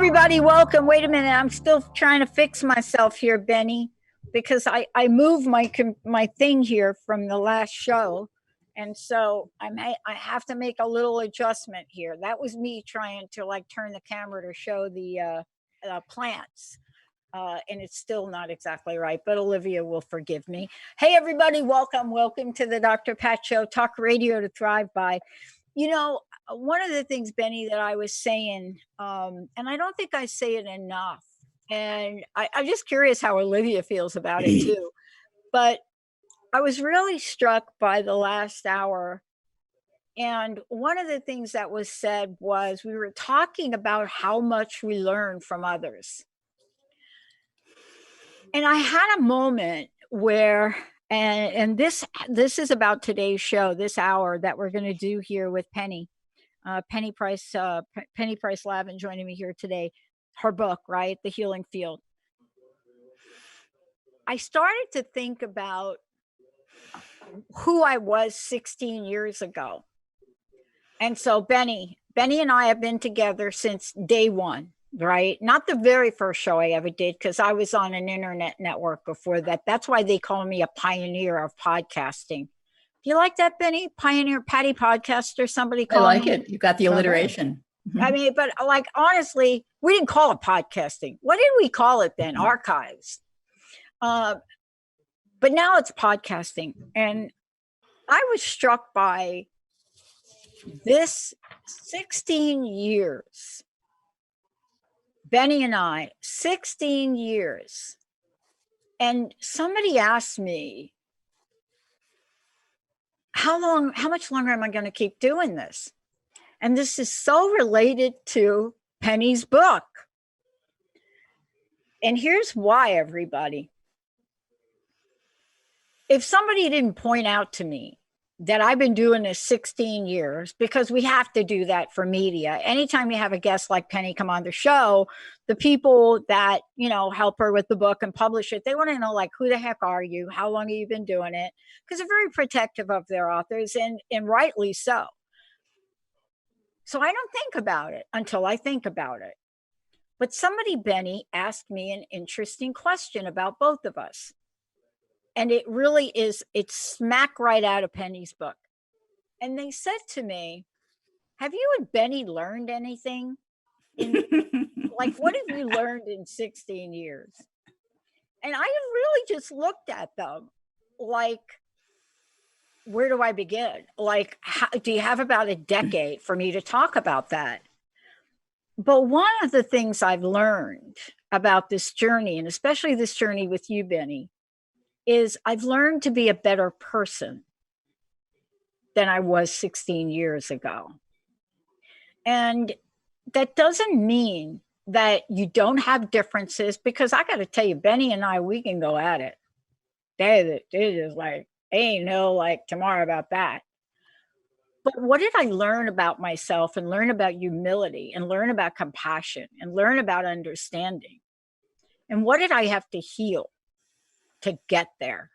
everybody, welcome. Wait a minute, I'm still trying to fix myself here, Benny, because I moved my thing here from the last show, and so I have to make a little adjustment here. That was me trying to like turn the camera to show the plants. And it's still not exactly right, but Olivia will forgive me. Hey, everybody, welcome to the Dr. Pat Show, talk radio to thrive by. You know, one of the things, Benny, that I was saying, and I don't think I say it enough, and I'm just curious how Olivia feels about it too, but I was really struck by the last hour. And one of the things that was said was we were talking about how much we learn from others. And I had a moment where, and this is about today's show, this hour that we're going to do here with Penny Price Lavin joining me here today. Her book, right, The Healing Field. I started to think about who I was 16 years ago, and so Benny and I have been together since day one. Right? Not the very first show I ever did, because I was on an internet network before that. That's why they call me a pioneer of podcasting. Do you like that, Benny? Pioneer, Patty Podcaster, somebody called me? I like it. You got the alliteration. I mean, but like, honestly, we didn't call it podcasting. What did we call it then? Archives. But now it's podcasting. And I was struck by this 16 years. Benny and I, 16 years. And somebody asked me, how much longer am I going to keep doing this? And this is so related to Penny's book. And here's why, everybody. If somebody didn't point out to me that I've been doing this 16 years, because we have to do that for media. Anytime you have a guest like Penny come on the show, the people that, help her with the book and publish it, they want to know, like, who the heck are you? How long have you been doing it? Because they're very protective of their authors, and rightly so. So I don't think about it until I think about it. But somebody, Benny, asked me an interesting question about both of us. And it really is, it's smack right out of Penny's book. And they said to me, have you and Benny learned anything? Like, what have you learned in 16 years? And I really just looked at them like, where do I begin? Like, do you have about a decade for me to talk about that? But one of the things I've learned about this journey, and especially this journey with you, Benny, is I've learned to be a better person than I was 16 years ago. And that doesn't mean that you don't have differences, because I got to tell you, Benny and I, we can go at it. It is like, ain't no like tomorrow about that. But what did I learn about myself, and learn about humility, and learn about compassion, and learn about understanding? And what did I have to heal to get there?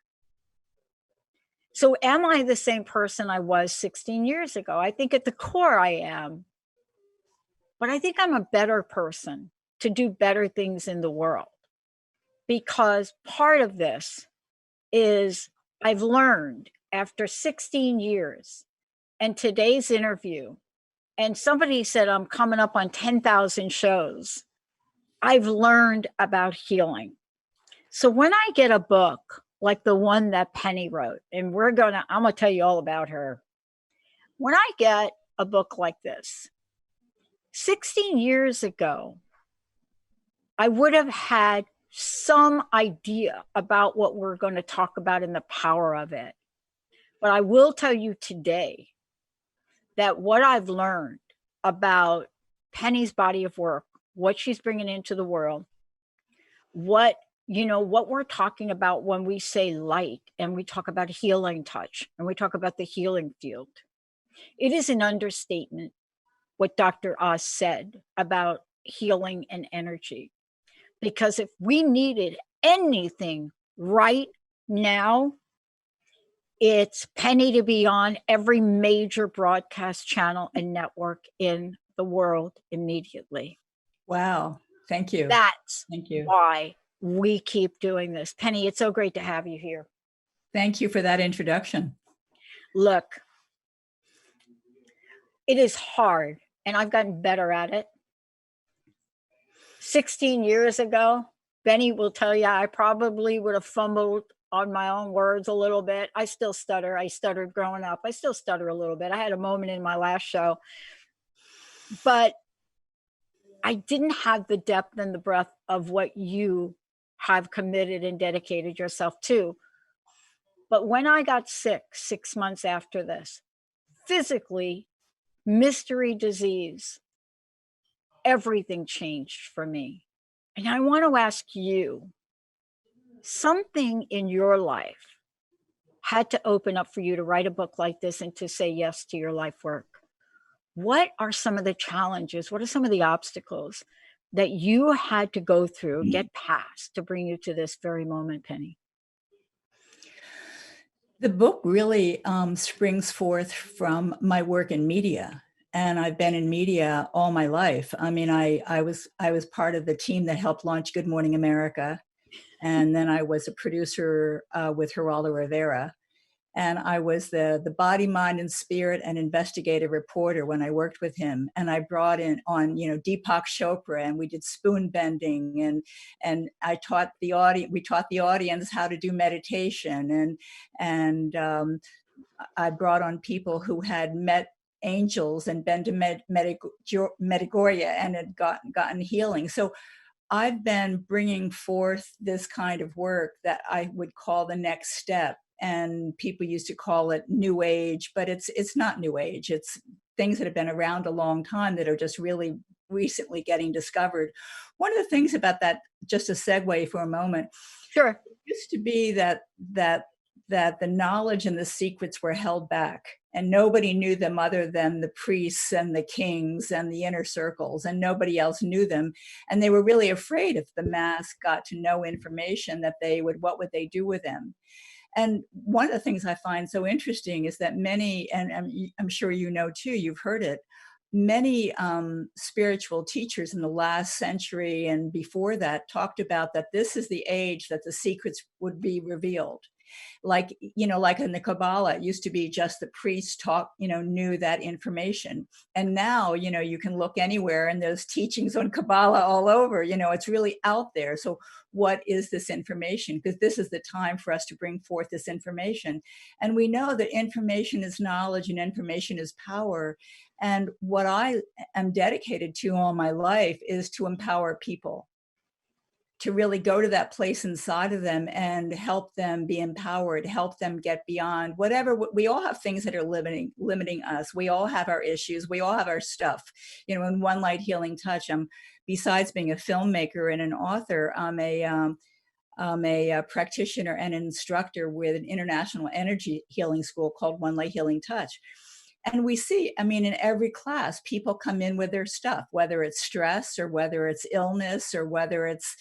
So am I the same person I was 16 years ago? I think at the core I am. But I think I'm a better person to do better things in the world, because part of this is I've learned after 16 years and today's interview, and somebody said I'm coming up on 10,000 shows. I've learned about healing. So when I get a book like the one that Penny wrote, and I'm going to tell you all about her. When I get a book like this, 16 years ago, I would have had some idea about what we're going to talk about and the power of it. But I will tell you today that what I've learned about Penny's body of work, what she's bringing into the world, what we're talking about when we say light, and we talk about healing touch, and we talk about the healing field. It is an understatement what Dr. Oz said about healing and energy. Because if we needed anything right now, it's Penny to be on every major broadcast channel and network in the world immediately. Wow. Thank you. That's Thank you. why we keep doing this. Penny, it's so great to have you here. Thank you for that introduction. Look, it is hard, and I've gotten better at it. 16 years ago, Benny will tell you I probably would have fumbled on my own words a little bit. I still stutter. I stuttered growing up. I still stutter a little bit. I had a moment in my last show, but I didn't have the depth and the breadth of what you have committed and dedicated yourself to. But when I got sick 6 months after this, physically, mystery disease, everything changed for me. And I want to ask you, something in your life had to open up for you to write a book like this and to say yes to your life work. What are some of the challenges? What are some of the obstacles that you had to go through, get past to bring you to this very moment, Penny? The book really springs forth from my work in media. And I've been in media all my life. I mean, I was part of the team that helped launch Good Morning America. And then I was a producer with Geraldo Rivera. And I was the body, mind, and spirit and investigative reporter when I worked with him. And I brought in on, Deepak Chopra, and we did spoon bending, and I taught the audience. We taught the audience how to do meditation, and I brought on people who had met angels and been to Medjugorje and had gotten healing. So I've been bringing forth this kind of work that I would call the next step. And people used to call it New Age, but it's not New Age. It's things that have been around a long time that are just really recently getting discovered. One of the things about that, just a segue for a moment, Sure. it used to be that the knowledge and the secrets were held back, and nobody knew them other than the priests and the kings and the inner circles, and nobody else knew them. And they were really afraid if the mass got to know information that what would they do with them? And one of the things I find so interesting is that many, and I'm sure you know too, you've heard it, many spiritual teachers in the last century and before that talked about that this is the age that the secrets would be revealed. Like in the Kabbalah, it used to be just the priests knew that information. And now, you can look anywhere and there's teachings on Kabbalah all over, it's really out there. So what is this information? Because this is the time for us to bring forth this information. And we know that information is knowledge and information is power. And what I am dedicated to all my life is to empower people, to really go to that place inside of them and help them be empowered, help them get beyond whatever. We all have things that are limiting us. We all have our issues. We all have our stuff. In One Light Healing Touch, besides being a filmmaker and an author, I'm a practitioner and an instructor with an international energy healing school called One Light Healing Touch. And we see, in every class, people come in with their stuff, whether it's stress or whether it's illness or whether it's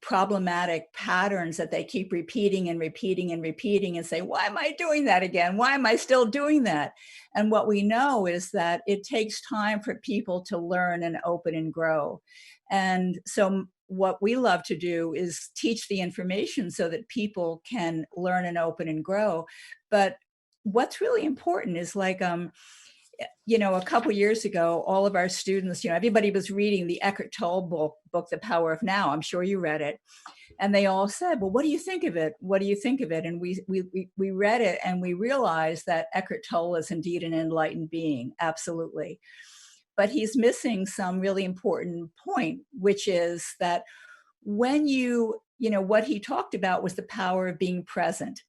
problematic patterns that they keep repeating and repeating and repeating and say, why am I doing that again? Why am I still doing that? And what we know is that it takes time for people to learn and open and grow. And so what we love to do is teach the information so that people can learn and open and grow. But what's really important is a couple of years ago, all of our students, everybody was reading the Eckhart Tolle book, The Power of Now. I'm sure you read it. And they all said, well, what do you think of it? What do you think of it? And we read it and we realized that Eckhart Tolle is indeed an enlightened being. Absolutely. But he's missing some really important point, which is that when what he talked about was the power of being present.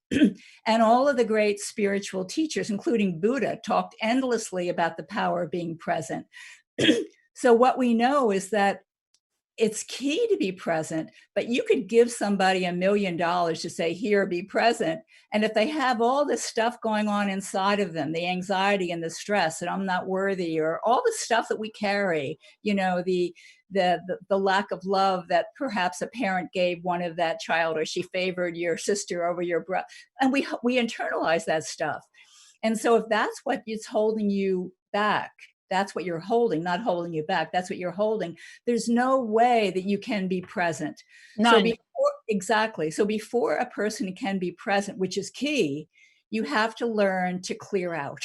And all of the great spiritual teachers, including Buddha, talked endlessly about the power of being present. So what we know is that it's key to be present, but you could give somebody $1 million to say, here, be present. And if they have all this stuff going on inside of them, the anxiety and the stress, and I'm not worthy, or all the stuff that we carry, the lack of love that perhaps a parent gave one of that child, or she favored your sister over your brother. And we internalize that stuff. And so if that's what is holding you back, that's what you're holding, not holding you back. That's what you're holding. There's no way that you can be present. So None. exactly. So before a person can be present, which is key, you have to learn to clear out.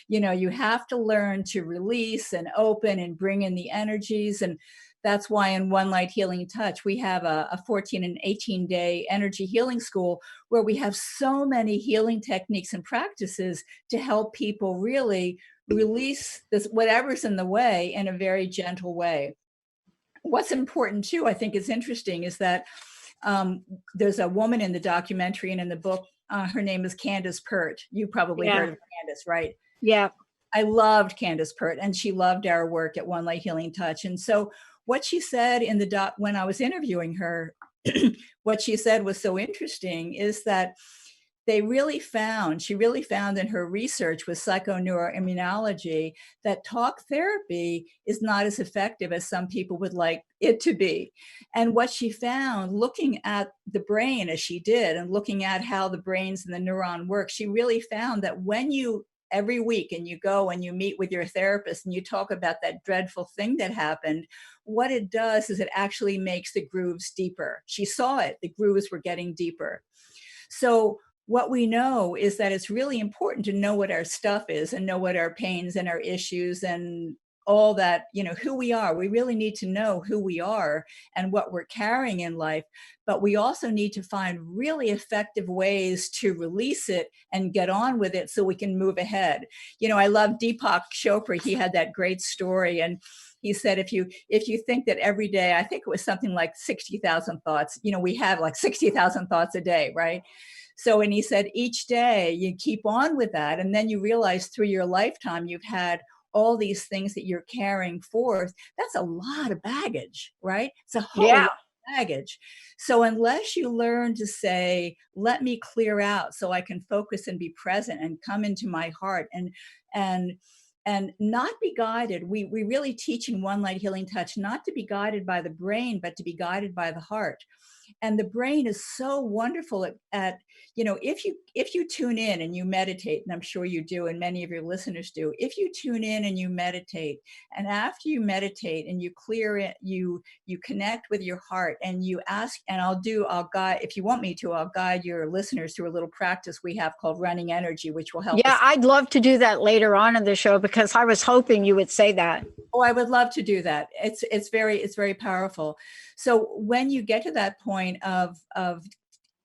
You have to learn to release and open and bring in the energies. And that's why in One Light Healing Touch, we have a 14 and 18-day energy healing school where we have so many healing techniques and practices to help people really release this, whatever's in the way, in a very gentle way. What's important too, I think is interesting, is that there's a woman in the documentary and in the book, her name is Candace Pert. You probably heard of Candace, right? Yeah. I loved Candace Pert, and she loved our work at One Light Healing Touch. And so what she said in the when I was interviewing her, what she said was so interesting is that she really found in her research with psychoneuroimmunology that talk therapy is not as effective as some people would like it to be. And what she found, looking at the brain as she did, and looking at how the brains and the neuron work, she really found that when you every week and you go and you meet with your therapist and you talk about that dreadful thing that happened, what it does is it actually makes the grooves deeper. She saw it, the grooves were getting deeper. So what we know is that it's really important to know what our stuff is and know what our pains and our issues and all that, who we are. We really need to know who we are and what we're carrying in life, but we also need to find really effective ways to release it and get on with it so we can move ahead. I love Deepak Chopra. He had that great story, and he said, if you think that every day, I think it was something like 60,000 thoughts, we have like 60,000 thoughts a day, right? So, and he said, each day you keep on with that, and then you realize through your lifetime, you've had all these things that you're carrying forth. That's a lot of baggage, right? It's a whole lot of baggage. So unless you learn to say, let me clear out so I can focus and be present and come into my heart and not be guided. We really teach in One Light Healing Touch not to be guided by the brain, but to be guided by the heart. And the brain is so wonderful at if you tune in and you meditate, and I'm sure you do, and many of your listeners do, if you tune in and you meditate, and after you meditate and you clear it, you connect with your heart and you ask, and I'll guide, if you want me to, I'll guide your listeners through a little practice we have called running energy, which will help. Yeah, I'd love to do that later on in the show because I was hoping you would say that. Oh, I would love to do that. It's very powerful. So when you get to that point of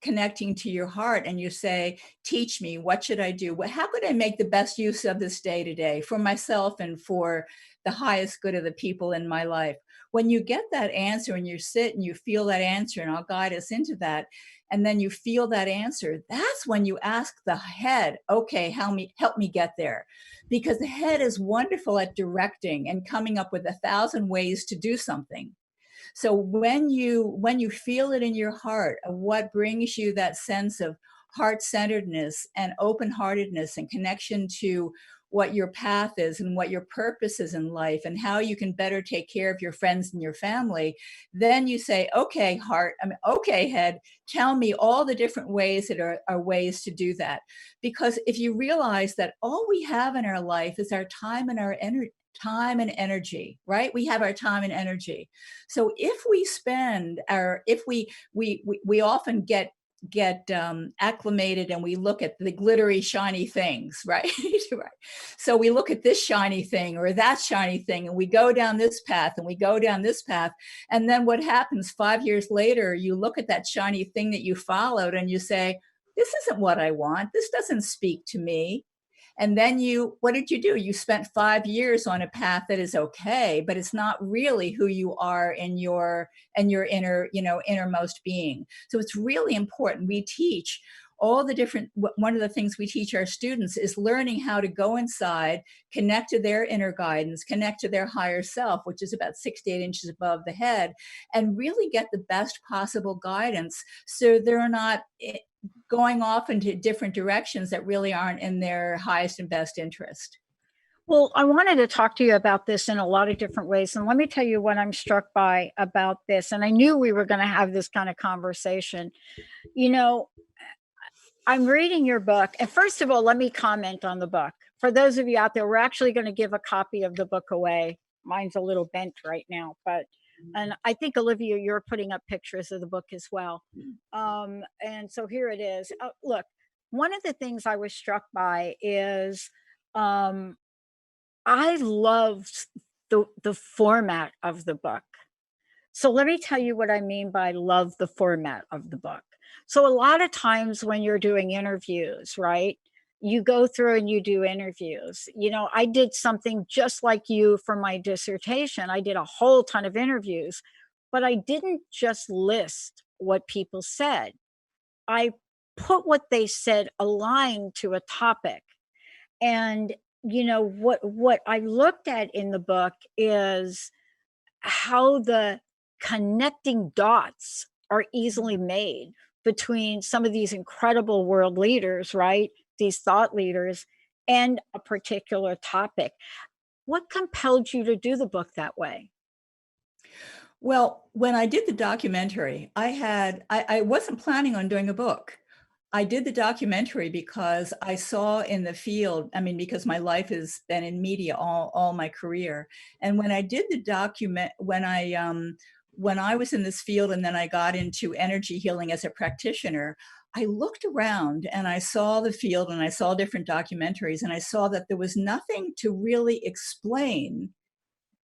connecting to your heart and you say, teach me, what should I do? How could I make the best use of this day today for myself and for the highest good of the people in my life? When you get that answer and you sit and you feel that answer, and I'll guide us into that, and then you feel that answer, that's when you ask the head, okay, help me get there. Because the head is wonderful at directing and coming up with 1,000 ways to do something. So when you feel it in your heart, what brings you that sense of heart-centeredness and open-heartedness and connection to what your path is and what your purpose is in life and how you can better take care of your friends and your family, then you say, okay, okay, head, tell me all the different ways that are ways to do that. Because if you realize that all we have in our life is our time and our energy, right? We have our time and energy. So if we spend we often get acclimated and we look at the glittery, shiny things, right? Right. So we look at this shiny thing or that shiny thing, and we go down this path and we go down this path. And then what happens 5 years later, you look at that shiny thing that you followed and you say, this isn't what I want. This doesn't speak to me. And then what did you do? You spent 5 years on a path that is okay, but it's not really who you are in your inner, innermost being. So it's really important. We teach all the different, one of the things we teach our students is learning how to go inside, connect to their inner guidance, connect to their higher self, which is about 6 to 8 inches above the head, and really get the best possible guidance so they're not going off into different directions that really aren't in their highest and best interest. Well, I wanted to talk to you about this in a lot of different ways. And let me tell you what I'm struck by about this. And I knew we were going to have this kind of conversation. I'm reading your book. And first of all, let me comment on the book. For those of you out there, we're actually going to give a copy of the book away. Mine's a little bent right now, but and I think Olivia, you're putting up pictures of the book as well. And so here it is. Look, one of the things I was struck by is um, I loved the format of the book. So let me tell you what I mean by love the format of the book. So a lot of times when you're doing interviews, right? You go through and you do interviews. You know, I did something just like you for my dissertation. I did a whole ton of interviews, but I didn't just list what people said. I put what they said aligned to a topic. And you know what I looked at in the book is how the connecting dots are easily made between some of these incredible world leaders, right? These thought leaders and a particular topic. What compelled you to do the book that way? Well, when I did the documentary, I wasn't planning on doing a book. I did the documentary because I saw in the field, I mean, because my life has been in media all my career. And when I did the when I was in this field and then I got into energy healing as a practitioner, I looked around and I saw the field and I saw different documentaries and I saw that there was nothing to really explain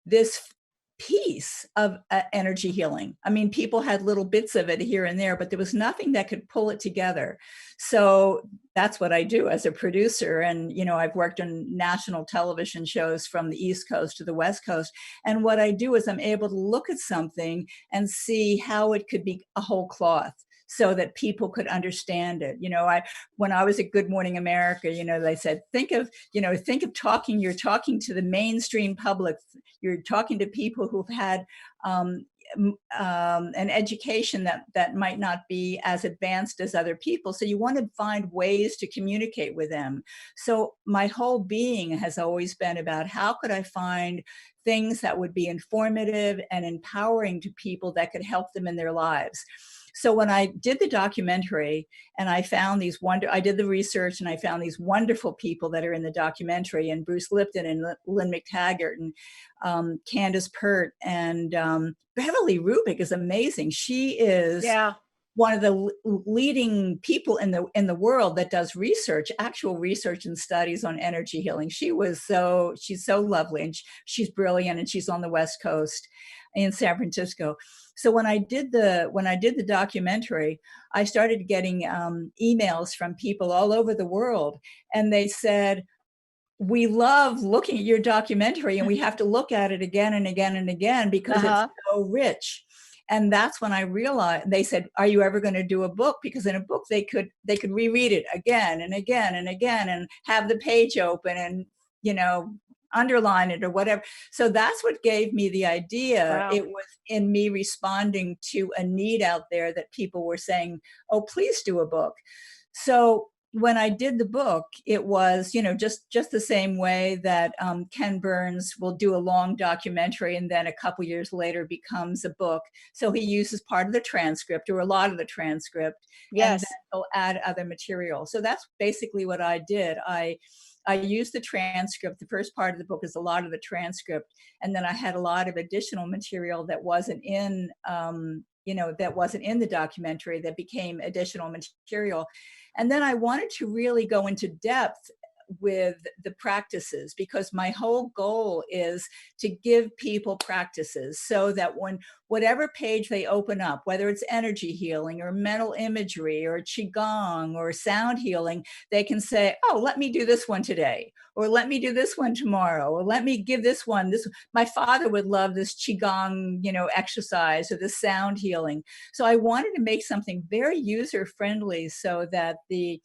this piece of energy healing. I mean, people had little bits of it here and there, but there was nothing that could pull it together. So that's what I do as a producer. And, you know, I've worked on national television shows from the East Coast to the West Coast. And what I do is I'm able to look at something and see how it could be a whole cloth so that people could understand it. You know, when I was at Good Morning America, you know, they said, think of talking, you're talking to the mainstream public, you're talking to people who've had an education that might not be as advanced as other people. So you want to find ways to communicate with them. So my whole being has always been about how could I find things that would be informative and empowering to people that could help them in their lives. So when I did the documentary and I found I did the research and I found these wonderful people that are in the documentary, and Bruce Lipton and Lynn McTaggart and Candace Pert and Beverly Rubik is amazing. She is one of the leading people in the world that does research, actual research and studies on energy healing. She's so lovely and she's brilliant, and she's on the West Coast in San Francisco. So when I did the documentary, I started getting emails from people all over the world, and they said, we love looking at your documentary and we have to look at it again and again and again because it's so rich. And that's when I realized, they said, are you ever going to do a book? Because in a book, they could reread it again and again and again and have the page open and, you know, underline it or whatever. So that's what gave me the idea. Wow. It was in me responding to a need out there that people were saying, oh, please do a book. So when I did the book, it was, you know, just the same way that Ken Burns will do a long documentary and then a couple years later becomes a book. So he uses part of the transcript or a lot of the transcript, and then he'll add other material. So that's basically what I did. I used the transcript. The first part of the book is a lot of the transcript, and then I had a lot of additional material that wasn't in, that wasn't in the documentary that became additional material. And then I wanted to really go into depth with the practices, because my whole goal is to give people practices so that when whatever page they open up, whether it's energy healing or mental imagery or qigong or sound healing, they can say, oh, let me do this one today, or let me do this one tomorrow, or let me give this one. My father would love this qigong, exercise, or the sound healing. So I wanted to make something very user friendly so that the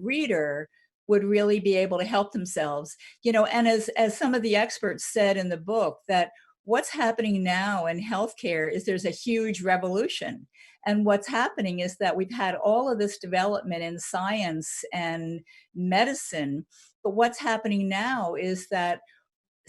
reader would really be able to help themselves, and as some of the experts said in the book, that what's happening now in healthcare is there's a huge revolution. And what's happening is that we've had all of this development in science and medicine, but what's happening now is that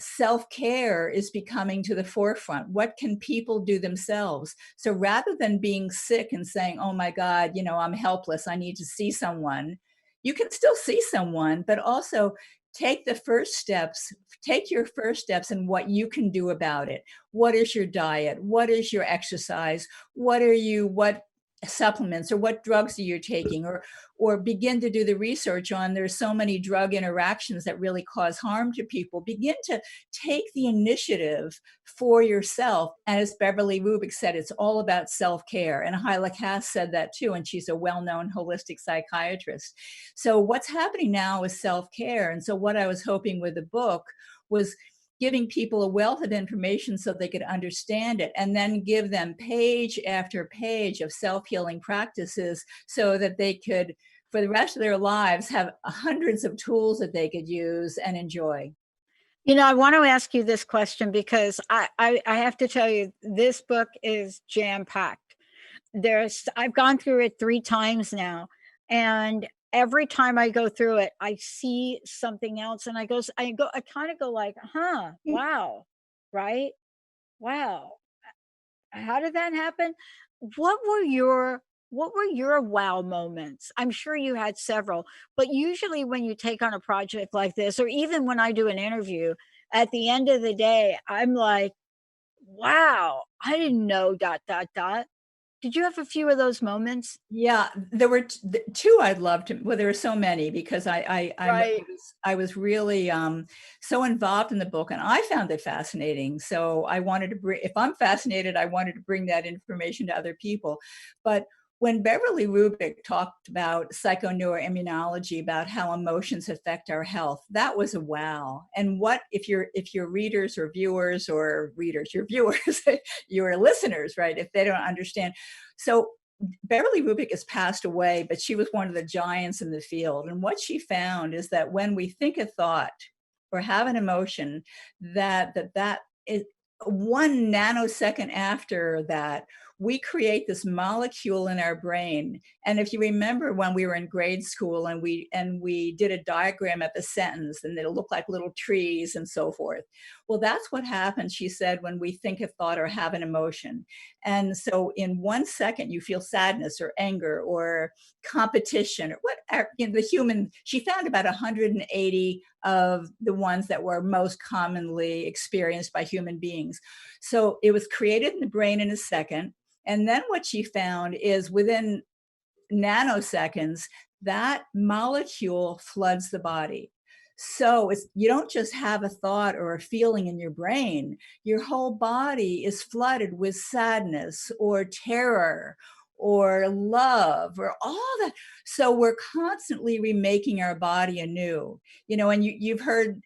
self-care is becoming to the forefront. What can people do themselves? So rather than being sick and saying, oh my God, I'm helpless, I need to see someone, you can still see someone, but also take the first steps, take your first steps in what you can do about it. What is your diet? What is your exercise? What supplements or what drugs are you taking, or begin to do the research on, there's so many drug interactions that really cause harm to people. Begin to take the initiative for yourself. And as Beverly Rubik said, it's all about self-care. And Hyla Cass said that too, and she's a well-known holistic psychiatrist. So what's happening now is self-care. And so what I was hoping with the book was giving people a wealth of information so they could understand it, and then give them page after page of self-healing practices so that they could, for the rest of their lives, have hundreds of tools that they could use and enjoy. I want to ask you this question because I have to tell you, this book is jam-packed. I've gone through it 3 times now, and every time I go through it, I see something else, and I kind of go like, huh, wow, right? Wow. How did that happen? What were your wow moments? I'm sure you had several, but usually when you take on a project like this, or even when I do an interview, at the end of the day, I'm like, wow, I didn't know dot dot dot. Did you have a few of those moments? Yeah, there were two I'd love to. Well, there were so many because Right. I was really so involved in the book, and I found it fascinating. So I wanted to bring. If I'm fascinated, I wanted to bring that information to other people. But when Beverly Rubik talked about psychoneuroimmunology, about how emotions affect our health, that was a wow. And what if your readers or viewers, or readers, your viewers, your listeners, right? If they don't understand. So Beverly Rubik has passed away, but she was one of the giants in the field. And what she found is that when we think a thought or have an emotion, that is 1 nanosecond after that, we create this molecule in our brain. And if you remember when we were in grade school and we did a diagram of a sentence, and it'll look like little trees and so forth. Well, that's what happens, she said, when we think a thought or have an emotion. And so in 1 second, you feel sadness or anger or competition or what, the human, she found about 180 of the ones that were most commonly experienced by human beings. So it was created in the brain in a second. And then what she found is within nanoseconds, that molecule floods the body. So you don't just have a thought or a feeling in your brain, your whole body is flooded with sadness or terror or love or all that. So we're constantly remaking our body anew, and you've heard,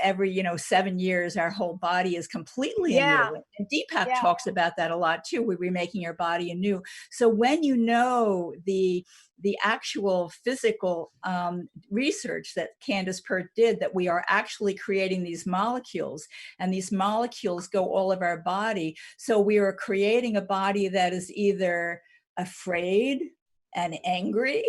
every, 7 years, our whole body is completely Yeah. anew. And Deepak Yeah. talks about that a lot too. We're remaking our body anew. So when the actual physical research that Candace Pert did, that we are actually creating these molecules, and these molecules go all of our body. So we are creating a body that is either afraid and angry,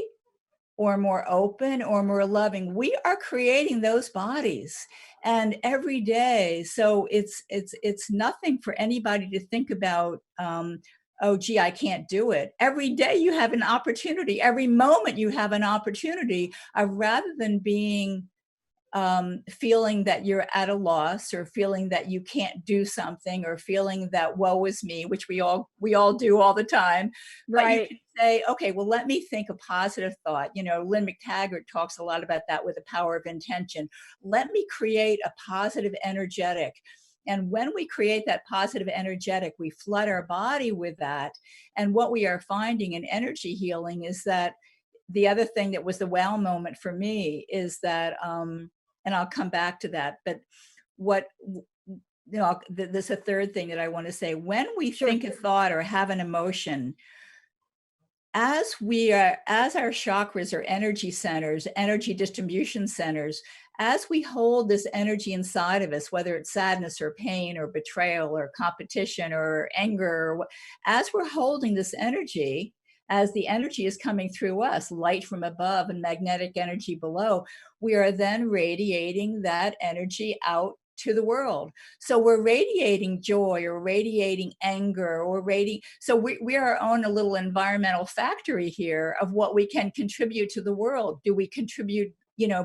or more open, or more loving. We are creating those bodies, and every day. So it's nothing for anybody to think about, oh gee, I can't do it. Every day you have an opportunity, every moment you have an opportunity of, rather than being feeling that you're at a loss, or feeling that you can't do something, or feeling that woe is me, which we all do all the time. But you Right. can say, okay, well, let me think a positive thought. Lynn McTaggart talks a lot about that with the power of intention. Let me create a positive energetic. And when we create that positive energetic, we flood our body with that. And what we are finding in energy healing is that the other thing that was the wow moment for me is that, and I'll come back to that, but there's a third thing that I want to say. When we Sure. think a thought or have an emotion, as our chakras or energy centers, energy distribution centers, as we hold this energy inside of us, whether it's sadness or pain or betrayal or competition or anger, as we're holding this energy, as the energy is coming through us, light from above and magnetic energy below, we are then radiating that energy out to the world. So we're radiating joy or radiating anger or so we are our own a little environmental factory here of what we can contribute to the world. Do we contribute,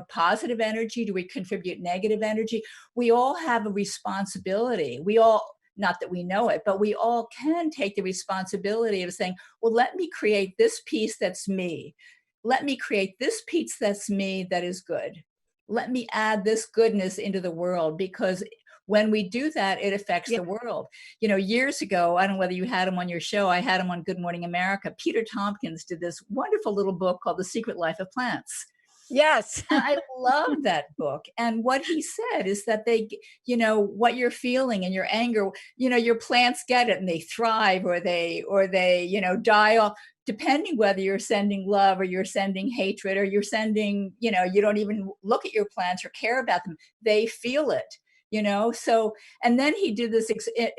positive energy? Do we contribute negative energy? We all have a responsibility. We all, not that we know it, but we all can take the responsibility of saying, well, let me create this piece that's me. Let me create this piece that's me that is good. Let me add this goodness into the world, because when we do that, it affects the world. Years ago, I don't know whether you had him on your show, I had him on Good Morning America. Peter Tompkins did this wonderful little book called The Secret Life of Plants. Yes. And I love that book. And what he said is that what you're feeling and your anger, your plants get it and they thrive, or they die off, depending whether you're sending love or you're sending hatred, or you're sending, you don't even look at your plants or care about them. They feel it. So, and then he did this, I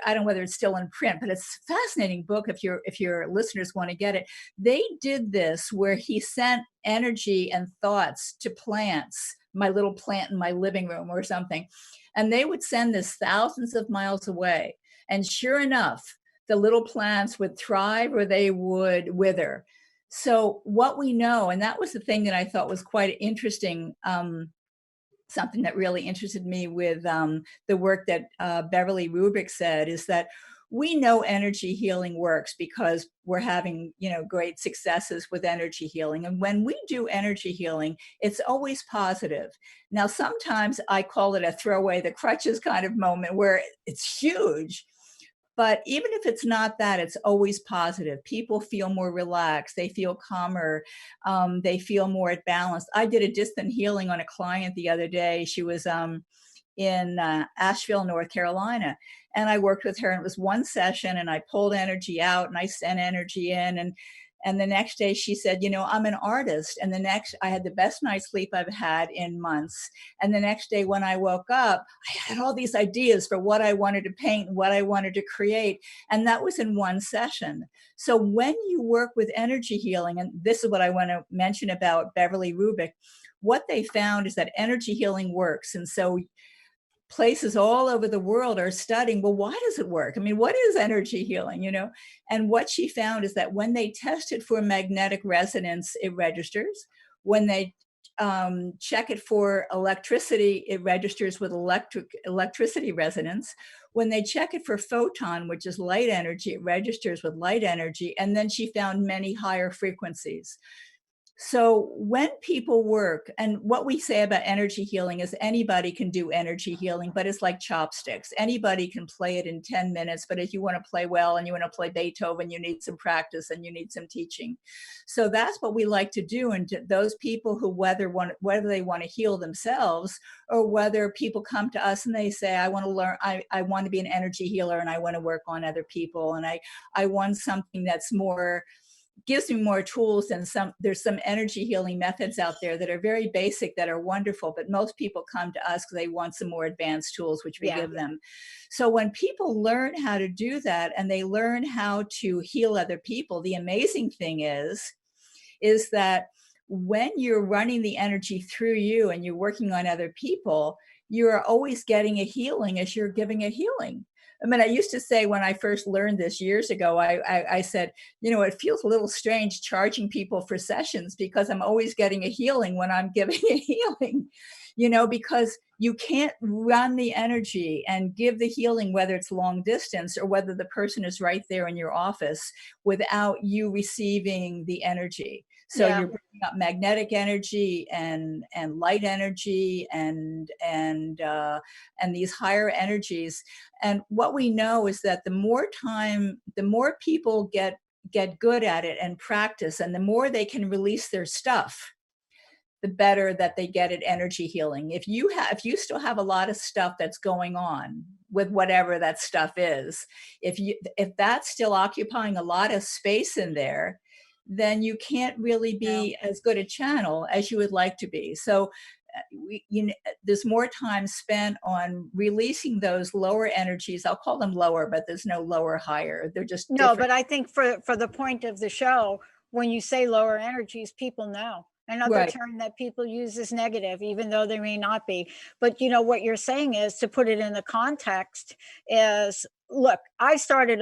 don't know whether it's still in print, but it's a fascinating book if your listeners want to get it. They did this where he sent energy and thoughts to plants, my little plant in my living room or something, and they would send this thousands of miles away. And sure enough, the little plants would thrive or they would wither. So what we know, and that was the thing that I thought was quite interesting, something that really interested me with the work that Beverly Rubik said, is that we know energy healing works because we're having, great successes with energy healing. And when we do energy healing, it's always positive. Now, sometimes I call it a throw away the crutches kind of moment where it's huge. But even if it's not that, it's always positive. People feel more relaxed. They feel calmer. They feel more at balance. I did a distant healing on a client the other day. She was in Asheville, North Carolina. And I worked with her, and it was one session, and I pulled energy out and I sent energy in. And the next day she said, I'm an artist. And I had the best night's sleep I've had in months. And the next day when I woke up, I had all these ideas for what I wanted to paint and what I wanted to create. And that was in one session. So when you work with energy healing, and this is what I want to mention about Beverly Rubik, what they found is that energy healing works. And so places all over the world are studying, well, why does it work? I mean, what is energy healing, And what she found is that when they tested for magnetic resonance, it registers. When they check it for electricity, it registers with electricity resonance. When they check it for photon, which is light energy, it registers with light energy. And then she found many higher frequencies. So when people work, and what we say about energy healing is anybody can do energy healing, but it's like chopsticks. Anybody can play it in 10 minutes, but if you want to play well and you want to play Beethoven, you need some practice and you need some teaching. So that's what we like to do. And to those people who, whether they want to heal themselves, or whether people come to us and they say, I want to learn, I want to be an energy healer, and I want to work on other people. And I want something that's gives me more tools than there's some energy healing methods out there that are very basic, that are wonderful, but most people come to us because they want some more advanced tools, which we give them. So when people learn how to do that, and they learn how to heal other people, the amazing thing is that when you're running the energy through you and you're working on other people, you're always getting a healing as you're giving a healing. I mean, I used to say, when I first learned this years ago, I said, it feels a little strange charging people for sessions, because I'm always getting a healing when I'm giving a healing, because you can't run the energy and give the healing, whether it's long distance or whether the person is right there in your office, without you receiving the energy. So you're bringing up magnetic energy and light energy and these higher energies. And what we know is that the more people get good at it and practice, and the more they can release their stuff, the better that they get at energy healing. If you still have a lot of stuff that's going on with whatever that stuff is, if that's still occupying a lot of space in there, then you can't really be as good a channel as you would like to be. So there's more time spent on releasing those lower energies. I'll call them lower, but there's no lower, higher. They're just no different. But I think for the point of the show, when you say lower energies, people know. Another term that people use is negative, even though they may not be. But you know what you're saying is, to put it in the context, is look, I started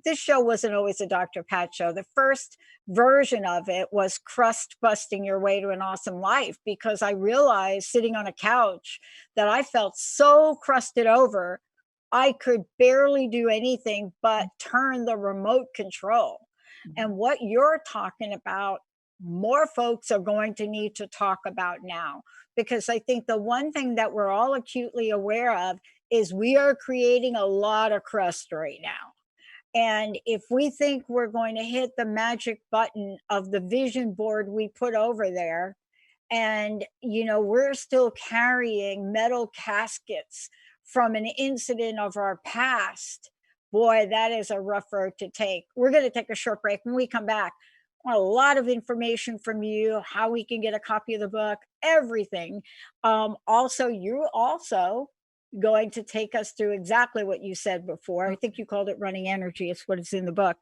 this show wasn't always a Dr. Pat show. The first version of it was crust busting your way to an awesome life, because I realized sitting on a couch that I felt so crusted over, I could barely do anything but turn the remote control. And what you're talking about, more folks are going to need to talk about now, because I think the one thing that we're all acutely aware of is we are creating a lot of crust right now. And if we think we're going to hit the magic button of the vision board we put over there, and you know, we're still carrying metal caskets from an incident of our past, boy, that is a rough road to take. We're going to take a short break. When we come back, I want a lot of information from you, how we can get a copy of the book, everything. Also, you also going to take us through exactly what you said before. I think you called it running energy. It's what is in the book.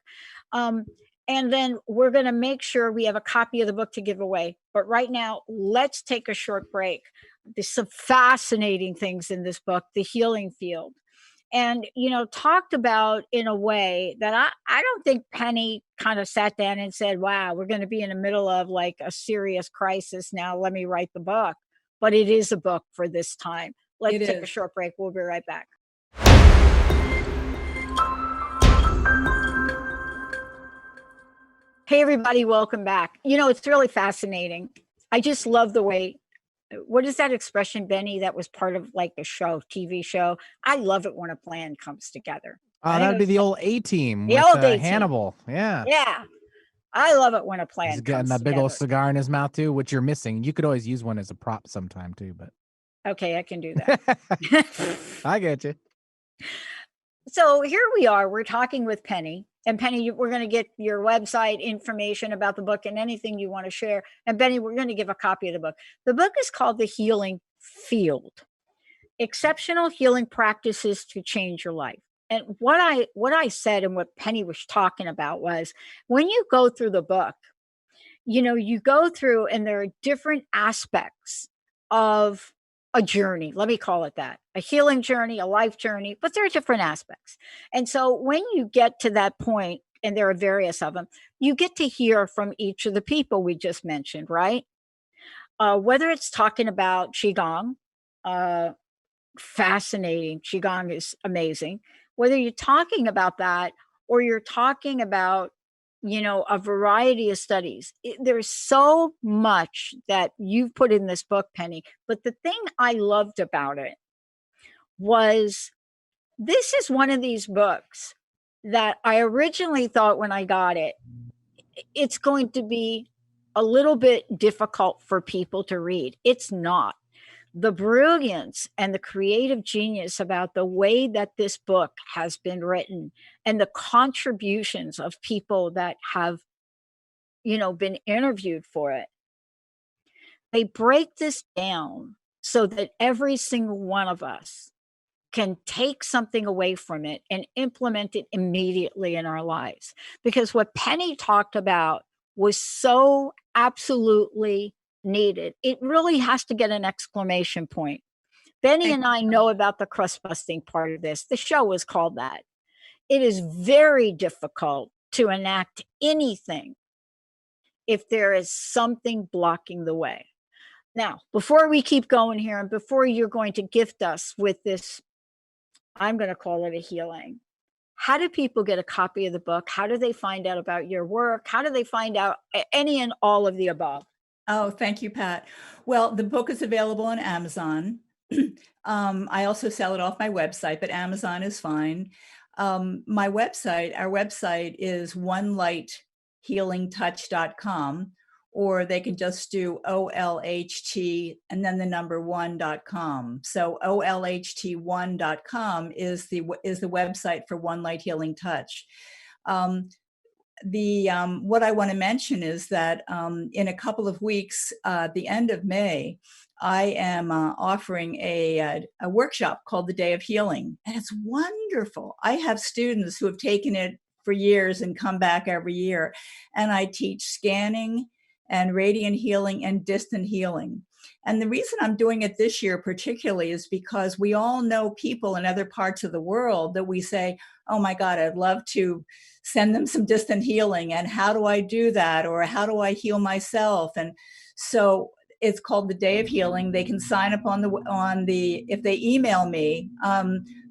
And then we're going to make sure we have a copy of the book to give away. But right now, let's take a short break. There's some fascinating things in this book, The Healing Field. And, you know, talked about in a way that I don't think Penny kind of sat down and said, wow, we're going to be in the middle of like a serious crisis now. Let me write the book. But it is a book for this time. Let's take a short break. We'll be right back. Hey, everybody, welcome back. You know, it's really fascinating. I just love the way, what is that expression, Benny, that was part of like a show, TV show? I love it when a plan comes together. That'd be the old A-Team with Hannibal. Yeah. Yeah. I love it when a plan He's getting that big old cigar in his mouth too, which you're missing. You could always use one as a prop sometime too, but. Okay, I can do that. I get you. So here we are, we're talking with Penny. And Penny, we're going to get your website information about the book and anything you want to share. And Benny, we're going to give a copy of the book. The book is called The Healing Field: Exceptional Healing Practices to Change Your Life. And what I said and what Penny was talking about was, when you go through the book, you know, you go through and there are different aspects of a journey. Let me call it that. A healing journey, a life journey, but there are different aspects. And so when you get to that point, and there are various of them, you get to hear from each of the people we just mentioned, right? Whether it's talking about Qigong, fascinating. Qigong is amazing. Whether you're talking about that or you're talking about, you know, a variety of studies. There's so much that you've put in this book, Penny. But the thing I loved about it was, this is one of these books that I originally thought when I got it, it's going to be a little bit difficult for people to read. It's not. The brilliance and the creative genius about the way that this book has been written, and the contributions of people that have, you know, been interviewed for it. They break this down so that every single one of us can take something away from it and implement it immediately in our lives. Because what Penny talked about was so absolutely needed. It really has to get an exclamation point. Benny and I know about the crust busting part of this. The show was called that. It is very difficult to enact anything if there is something blocking the way. Now, before we keep going here, and before you're going to gift us with this, I'm going to call it a healing. How do people get a copy of the book? How do they find out about your work? How do they find out any and all of the above? Oh, thank you, Pat. Well, the book is available on Amazon. I also sell it off my website, but Amazon is fine. Our website is onelighthealingtouch.com, or they can just do OLHT and then the number 1.com. So OLHT1.com is the website for One Light Healing Touch. What I want to mention is that in a couple of weeks, the end of May, I am offering a workshop called the Day of Healing, and it's wonderful. I have students who have taken it for years and come back every year, and I teach scanning and radiant healing and distant healing. And the reason I'm doing it this year particularly is because we all know people in other parts of the world that we say, oh my God, I'd love to send them some distant healing. And how do I do that? Or how do I heal myself? And so it's called the Day of Healing. They can sign up on the if they email me.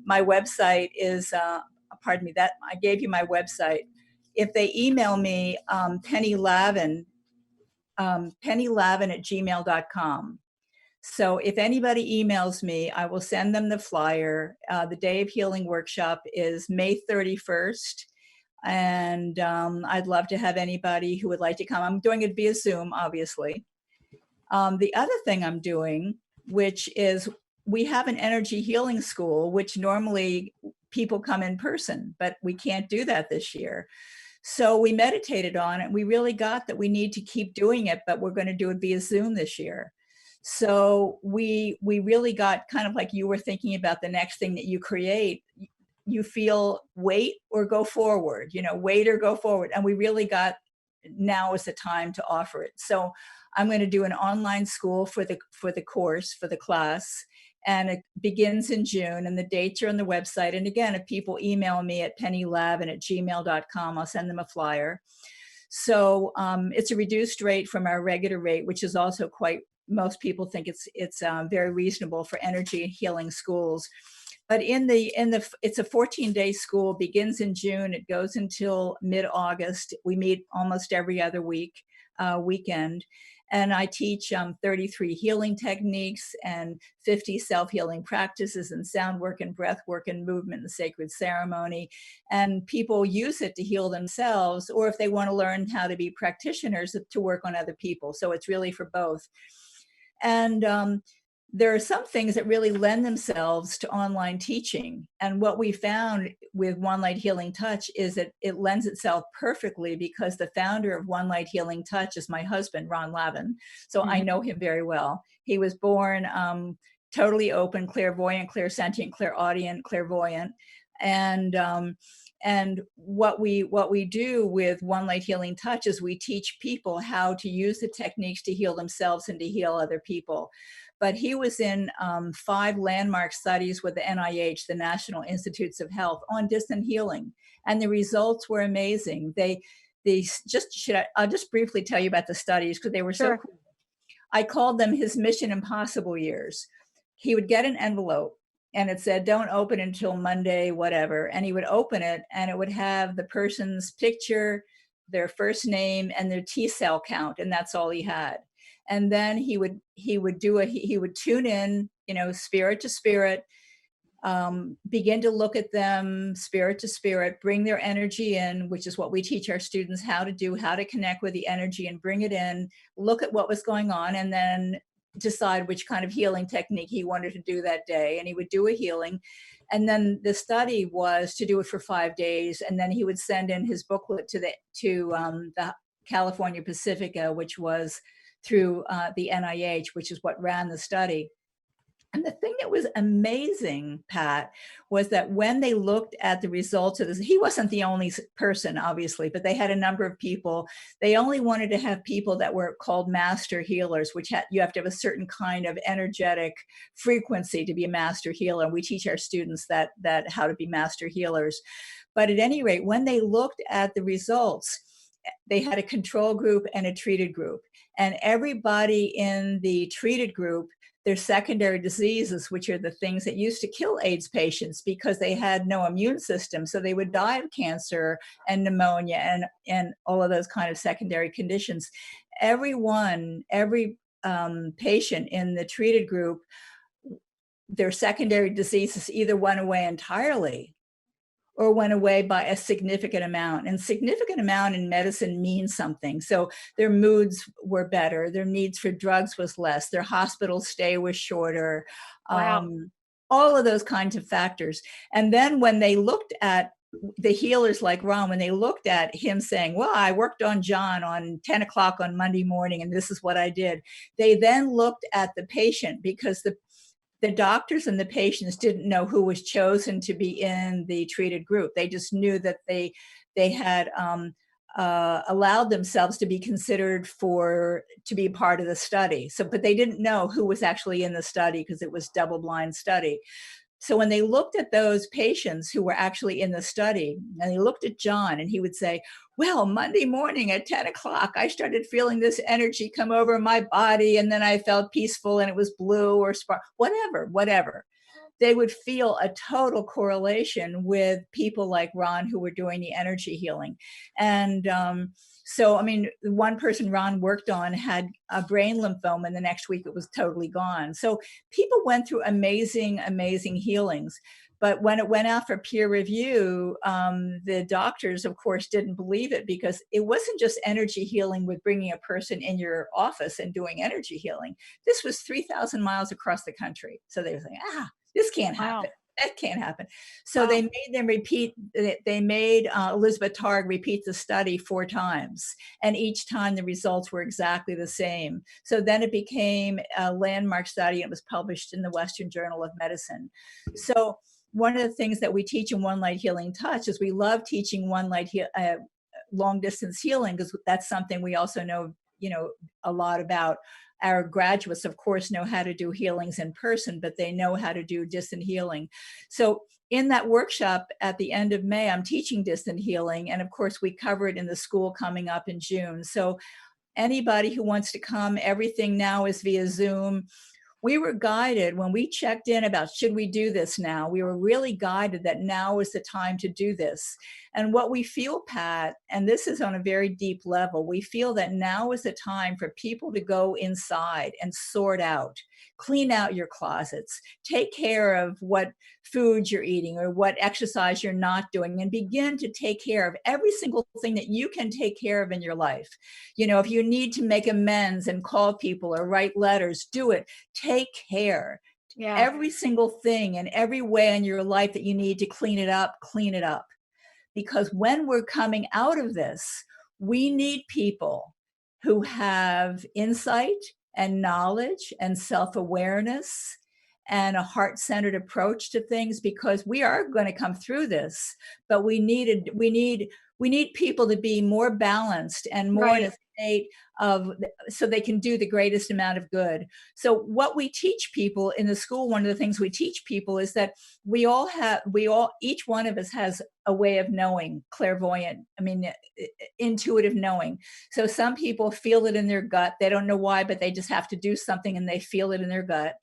My website is, pardon me, that I gave you my website. If they email me, Penny Lavin, pennylavin@gmail.com. So if anybody emails me, I will send them the flyer. The Day of Healing workshop is May 31st. And I'd love to have anybody who would like to come. I'm doing it via Zoom, obviously. The other thing I'm doing, which is we have an energy healing school, which normally people come in person, but we can't do that this year. So we meditated on it. We really got that we need to keep doing it, but we're going to do it via Zoom this year. So we really got kind of like you were thinking about the next thing that you create. You feel wait or go forward, wait or go forward. And we really got, now is the time to offer it. So I'm going to do an online school for the course, for the class. And it begins in June, and the dates are on the website. And again, if people email me at pennylavin@gmail.com, I'll send them a flyer. So it's a reduced rate from our regular rate, which is also most people think it's very reasonable for energy and healing schools. But it's a 14-day school, begins in June. It goes until mid-August. We meet almost every other weekend. And I teach 33 healing techniques and 50 self-healing practices and sound work and breath work and movement and sacred ceremony. And people use it to heal themselves, or if they want to learn how to be practitioners, to work on other people. So it's really for both. And there are some things that really lend themselves to online teaching. And what we found with One Light Healing Touch is that it lends itself perfectly because the founder of One Light Healing Touch is my husband, Ron Lavin. So I know him very well. He was born totally open, clairvoyant, clairsentient, clairaudient, clairvoyant. And what we do with One Light Healing Touch is we teach people how to use the techniques to heal themselves and to heal other people. But he was in 5 landmark studies with the NIH, the National Institutes of Health, on distant healing. And the results were amazing. I'll just briefly tell you about the studies because they were so cool. I called them his Mission Impossible years. He would get an envelope and it said, don't open until Monday, whatever. And he would open it and it would have the person's picture, their first name, and their T-cell count. And that's all he had. And then he would tune in, spirit to spirit, begin to look at them spirit to spirit, bring their energy in, which is what we teach our students how to do, how to connect with the energy and bring it in, look at what was going on, and then decide which kind of healing technique he wanted to do that day. And he would do a healing. And then the study was to do it for 5 days. And then he would send in his booklet to the California Pacifica, which was through the NIH, which is what ran the study. And the thing that was amazing, Pat, was that when they looked at the results of this, he wasn't the only person, obviously, but they had a number of people. They only wanted to have people that were called master healers, which you have to have a certain kind of energetic frequency to be a master healer. We teach our students that how to be master healers. But at any rate, when they looked at the results, they had a control group and a treated group. And everybody in the treated group, their secondary diseases, which are the things that used to kill AIDS patients because they had no immune system. So they would die of cancer and pneumonia and all of those kind of secondary conditions. Every patient in the treated group, their secondary diseases either went away entirely or went away by a significant amount. And significant amount in medicine means something. So their moods were better, their needs for drugs was less, their hospital stay was shorter, Wow. all of those kinds of factors. And then when they looked at the healers like Ron, when they looked at him saying, well, I worked on John on 10 o'clock on Monday morning, and this is what I did. They then looked at the patient because the doctors and the patients didn't know who was chosen to be in the treated group. They just knew that they had allowed themselves to be considered to be part of the study. So, but they didn't know who was actually in the study because it was double-blind study. So when they looked at those patients who were actually in the study, and they looked at John, and he would say, well, Monday morning at 10 o'clock, I started feeling this energy come over my body, and then I felt peaceful, and it was blue or spark, whatever. They would feel a total correlation with people like Ron who were doing the energy healing. And so, I mean, one person Ron worked on had a brain lymphoma, and the next week it was totally gone. So people went through amazing, amazing healings. But when it went out for peer review, the doctors, of course, didn't believe it because it wasn't just energy healing with bringing a person in your office and doing energy healing. This was 3,000 miles across the country. So they were saying, this can't happen. Wow. That can't happen. So wow. They made them repeat, they made Elizabeth Targ repeat the study 4 times. And each time the results were exactly the same. So then it became a landmark study and it was published in the Western Journal of Medicine. So one of the things that we teach in One Light Healing Touch is we love teaching One Light long distance healing because that's something we also know, a lot about. Our graduates, of course, know how to do healings in person, but they know how to do distant healing. So in that workshop at the end of May, I'm teaching distant healing. And of course, we cover it in the school coming up in June. So anybody who wants to come, everything now is via Zoom. We were guided when we checked in about, should we do this now? We were really guided that now is the time to do this. And what we feel, Pat, and this is on a very deep level, we feel that now is the time for people to go inside and sort out, clean out your closets, take care of what food you're eating or what exercise you're not doing, and begin to take care of every single thing that you can take care of in your life. If you need to make amends and call people or write letters, do it. Take care. Yeah. Every single thing and every way in your life that you need to clean it up, clean it up. Because when we're coming out of this, we need people who have insight and knowledge and self-awareness and a heart-centered approach to things, because we are going to come through this, but we need people to be more balanced and more in a state of, so they can do the greatest amount of good. So what we teach people in the school, one of the things we teach people is that each one of us has a way of knowing, clairvoyant, intuitive knowing. So some people feel it in their gut. They don't know why, but they just have to do something and they feel it in their gut.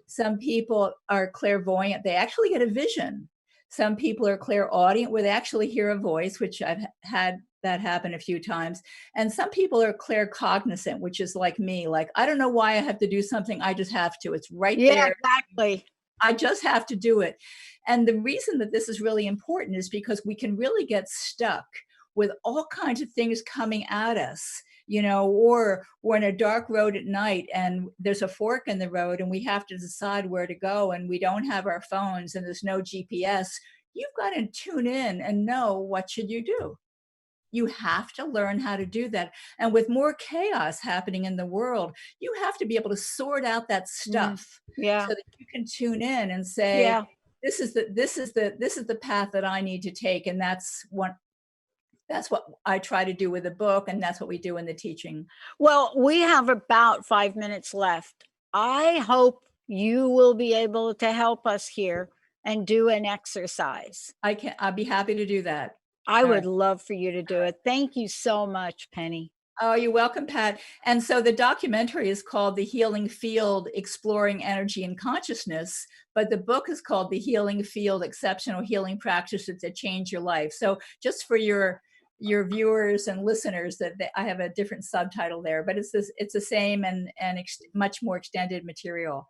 Some people are clairvoyant. They actually get a vision. Some people are clairaudient, where they actually hear a voice, which I've had that happen a few times. And some people are claircognizant, which is like me. Like, I don't know why I have to do something. I just have to. It's right there. Yeah, exactly. I just have to do it. And the reason that this is really important is because we can really get stuck with all kinds of things coming at us, or we're in a dark road at night and there's a fork in the road and we have to decide where to go and we don't have our phones and there's no GPS. You've got to tune in and know what should you do. You have to learn how to do that. And with more chaos happening in the world, you have to be able to sort out that stuff so that you can tune in and say, this is the path that I need to take. And that's what I try to do with the book, and that's what we do in the teaching. Well, we have about 5 minutes left. I hope you will be able to help us here and do an exercise. I'll be happy to do that. I would love for you to do it. Thank you so much, Penny. Oh, you're welcome, Pat. And so the documentary is called The Healing Field, Exploring Energy and Consciousness, but the book is called The Healing Field, Exceptional Healing Practices That Change Your Life. So just for your viewers and listeners, that I have a different subtitle there, but it's the same and much more extended material.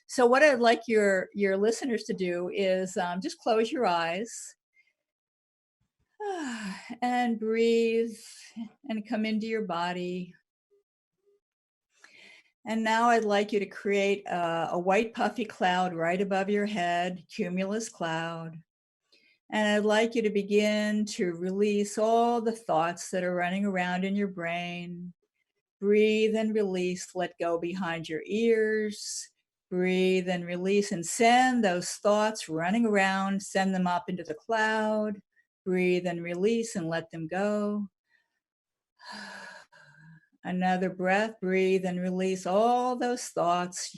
So what I'd like your listeners to do is just close your eyes and breathe and come into your body. And now I'd like you to create a white puffy cloud right above your head, cumulus cloud. And I'd like you to begin to release all the thoughts that are running around in your brain. Breathe and release, let go behind your ears. Breathe and release and send those thoughts running around, send them up into the cloud. Breathe and release and let them go. Another breath, breathe and release all those thoughts.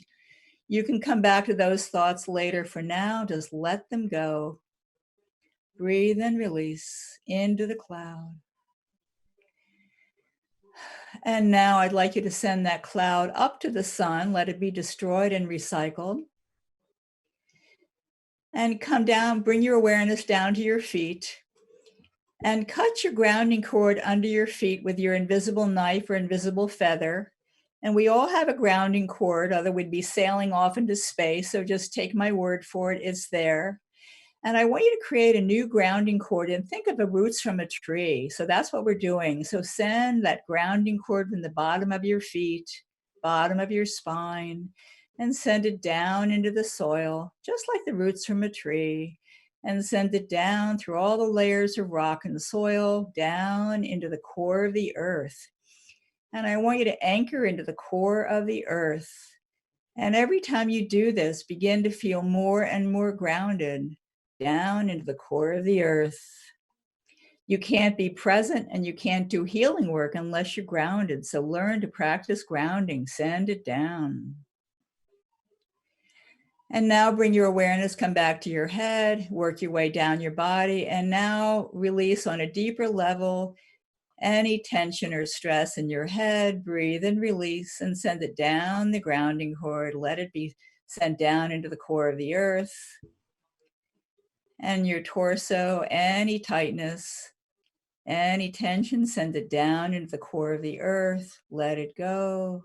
You can come back to those thoughts later. For now, just let them go. Breathe and release into the cloud. And now I'd like you to send that cloud up to the sun, let it be destroyed and recycled. And come down, bring your awareness down to your feet and cut your grounding cord under your feet with your invisible knife or invisible feather. And we all have a grounding cord, other we'd be sailing off into space. So just take my word for it, it's there. And I want you to create a new grounding cord and think of the roots from a tree. So that's what we're doing. So send that grounding cord from the bottom of your feet, bottom of your spine, and send it down into the soil, just like the roots from a tree. And send it down through all the layers of rock and soil, down into the core of the earth. And I want you to anchor into the core of the earth. And every time you do this, begin to feel more and more grounded down into the core of the earth. You can't be present and you can't do healing work unless you're grounded. So learn to practice grounding. Send it down. And now bring your awareness, come back to your head, work your way down your body, and now release on a deeper level any tension or stress in your head. Breathe and release and send it down the grounding cord. Let it be sent down into the core of the earth. And your torso, any tightness, any tension, send it down into the core of the earth. Let it go.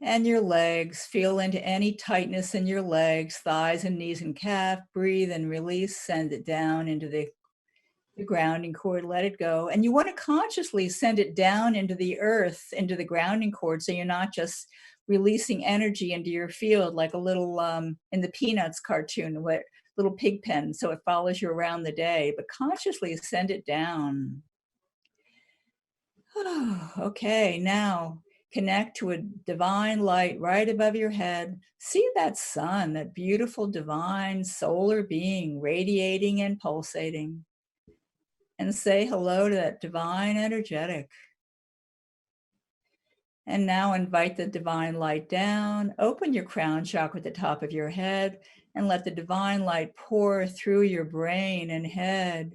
And your legs, feel into any tightness in your legs, thighs and knees and calf. Breathe and release, send it down into the grounding cord, let it go. And you want to consciously send it down into the earth, into the grounding cord, so you're not just releasing energy into your field like a little, in the Peanuts cartoon, where little pig pen, so it follows you around the day, but consciously send it down. Okay, now connect to a divine light right above your head. See that sun, that beautiful divine solar being radiating and pulsating. And say hello to that divine energetic. And now invite the divine light down. Open your crown chakra at the top of your head and let the divine light pour through your brain and head,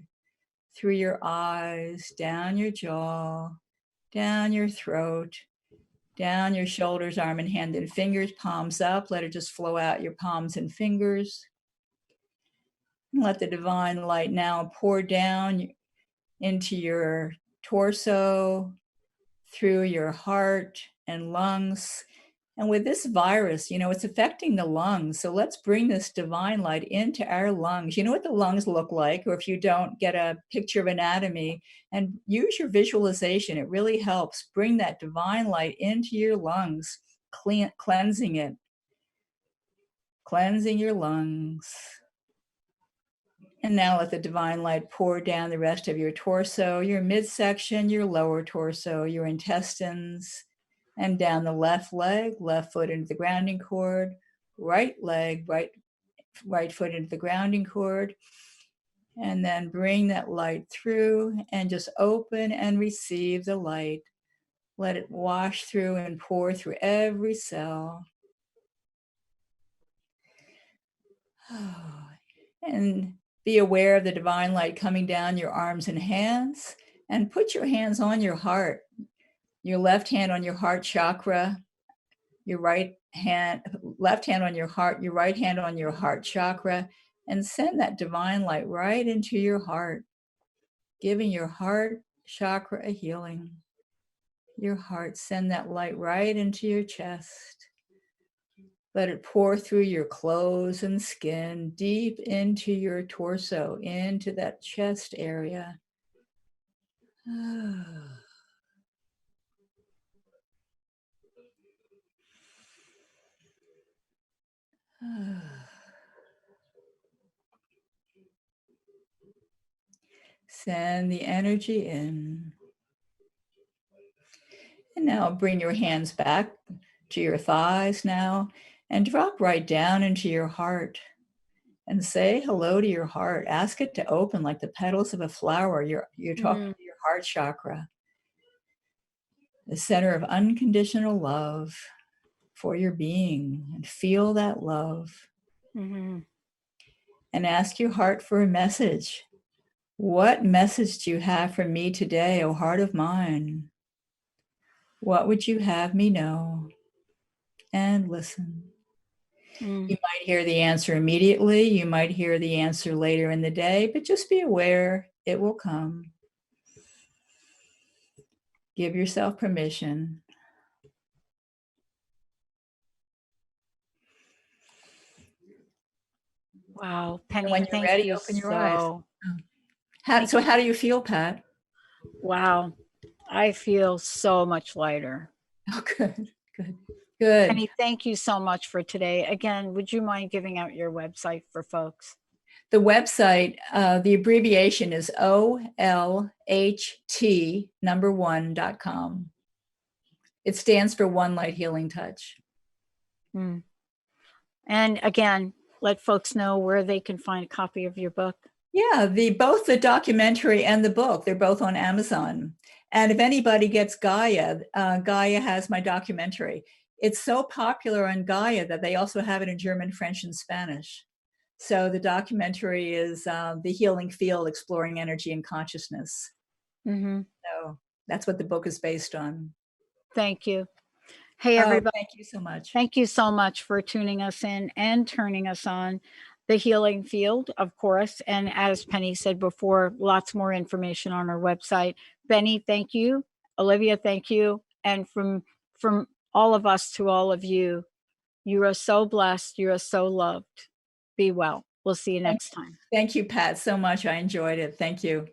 through your eyes, down your jaw, down your throat, down your shoulders, arm and hand and fingers, palms up. Let it just flow out your palms and fingers. And let the divine light now pour down into your torso, through your heart and lungs. And with this virus, it's affecting the lungs. So let's bring this divine light into our lungs. You know what the lungs look like, or if you don't, get a picture of anatomy and use your visualization. It really helps. Bring that divine light into your lungs, cleansing it, cleansing your lungs. And now let the divine light pour down the rest of your torso, your midsection, your lower torso, your intestines, and down the left leg, left foot into the grounding cord, right leg, right foot into the grounding cord. And then bring that light through and just open and receive the light. Let it wash through and pour through every cell. And be aware of the divine light coming down your arms and hands, and put your hands on your heart. Your left hand on your heart chakra, your left hand on your heart, your right hand on your heart chakra, and send that divine light right into your heart, giving your heart chakra a healing. Your heart, send that light right into your chest. Let it pour through your clothes and skin, deep into your torso, into that chest area. Send the energy in. And now bring your hands back to your thighs now and drop right down into your heart and say hello to your heart. Ask it to open like the petals of a flower. You're talking to your heart chakra, the center of unconditional love for your being, and feel that love. Mm-hmm. And ask your heart for a message. What message do you have for me today, O heart of mine? What would you have me know? And listen. You might hear the answer immediately. You might hear the answer later in the day, but just be aware it will come. Give yourself permission. Wow, Penny, And when you're thank ready, you open your eyes. so. How do you feel, Pat? Wow, I feel so much lighter. Oh, good, good, good. Penny, thank you so much for today. Again, would you mind giving out your website for folks? The website, the abbreviation is OLHT1.com. It stands for One Light Healing Touch. And again, let folks know where they can find a copy of your book. Yeah, both the documentary and the book, they're both on Amazon. And if anybody gets Gaia, Gaia has my documentary. It's so popular on Gaia that they also have it in German, French, and Spanish. So the documentary is The Healing Field, Exploring Energy and Consciousness. Mm-hmm. So that's what the book is based on. Thank you. Hey, everybody. Thank you so much. Thank you so much for tuning us in and turning us on. The Healing Field, of course. And as Penny said before, lots more information on our website. Benny, thank you. Olivia, thank you. And from all of us to all of you, you are so blessed. You are so loved. Be well. We'll see you next time. Thank you, Pat, so much. I enjoyed it. Thank you.